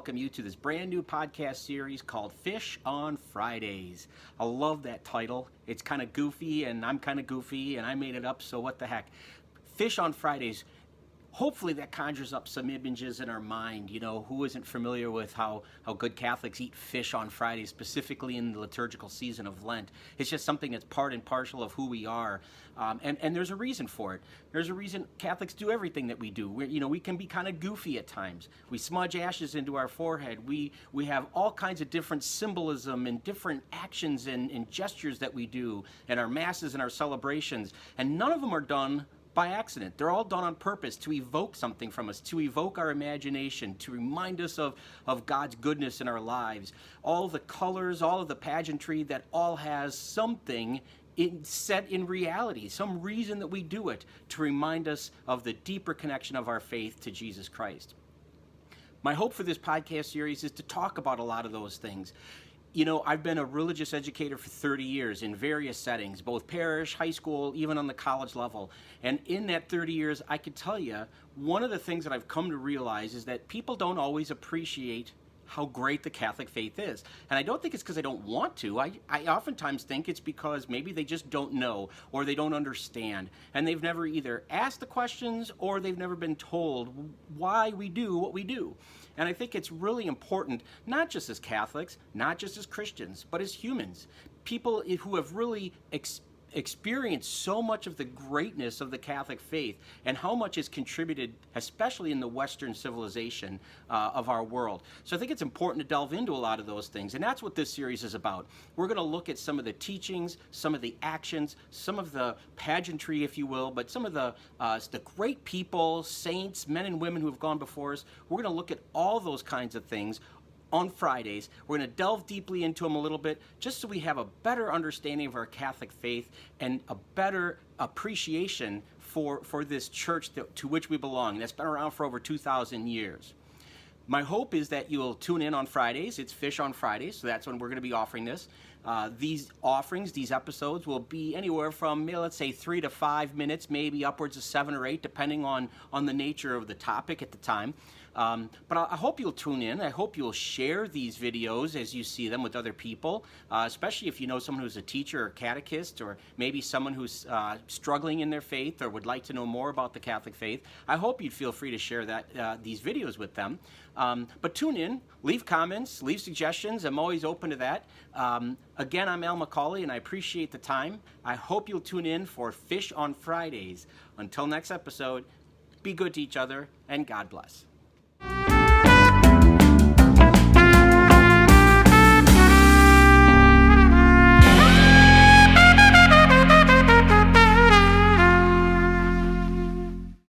welcome you to this brand new podcast series called Fish on Fridays. I love that title. It's kind of goofy, and I'm kind of goofy, and I made it up, so what the heck. Fish on Fridays. Hopefully that conjures up some images in our mind. You know, who isn't familiar with how good Catholics eat fish on Fridays, specifically in the liturgical season of Lent? It's just something that's part and parcel of who we are. And there's a reason for it. There's a reason Catholics do everything that we do. We can be kind of goofy at times. We smudge ashes into our forehead. We have all kinds of different symbolism and different actions and gestures that we do in our masses and our celebrations. And none of them are done by accident. They're all done on purpose to evoke something from us, to evoke our imagination, to remind us of God's goodness in our lives. All the colors, all of the pageantry, that all has something set in reality, some reason that we do it, to remind us of the deeper connection of our faith to Jesus Christ. My hope for this podcast series is to talk about a lot of those things. You know, I've been a religious educator for 30 years in various settings, both parish, high school, even on the college level. And in that 30 years, I can tell you, one of the things that I've come to realize is that people don't always appreciate how great the Catholic faith is. And I don't think it's because I don't want to. I oftentimes think it's because maybe they just don't know or they don't understand. And they've never either asked the questions or they've never been told why we do what we do. And I think it's really important, not just as Catholics, not just as Christians, but as humans. People who have really experienced so much of the greatness of the Catholic faith and how much has contributed, especially in the Western civilization of our world. So I think it's important to delve into a lot of those things, and that's what this series is about. We're going to look at some of the teachings, some of the actions, some of the pageantry, if you will, but some of the great people, saints, men and women who have gone before us. We're going to look at all those kinds of things on Fridays. We're going to delve deeply into them a little bit, just so we have a better understanding of our Catholic faith and a better appreciation for this church to which we belong. That's been around for over 2,000 years. My hope is that you'll tune in on Fridays. It's Fish on Fridays, so that's when we're going to be offering this. These offerings, these episodes, will be anywhere from, let's say, 3 to 5 minutes, maybe upwards of 7 or 8, depending on the nature of the topic at the time. But I hope you'll tune in. I hope you'll share these videos as you see them with other people, especially if you know someone who's a teacher or catechist, or maybe someone who's struggling in their faith or would like to know more about the Catholic faith. I hope you'd feel free to share these videos with them. But tune in, leave comments, leave suggestions. I'm always open to that. Again, I'm McCauley, and I appreciate the time. I hope you'll tune in for Fish on Fridays. Until next episode, be good to each other, and God bless.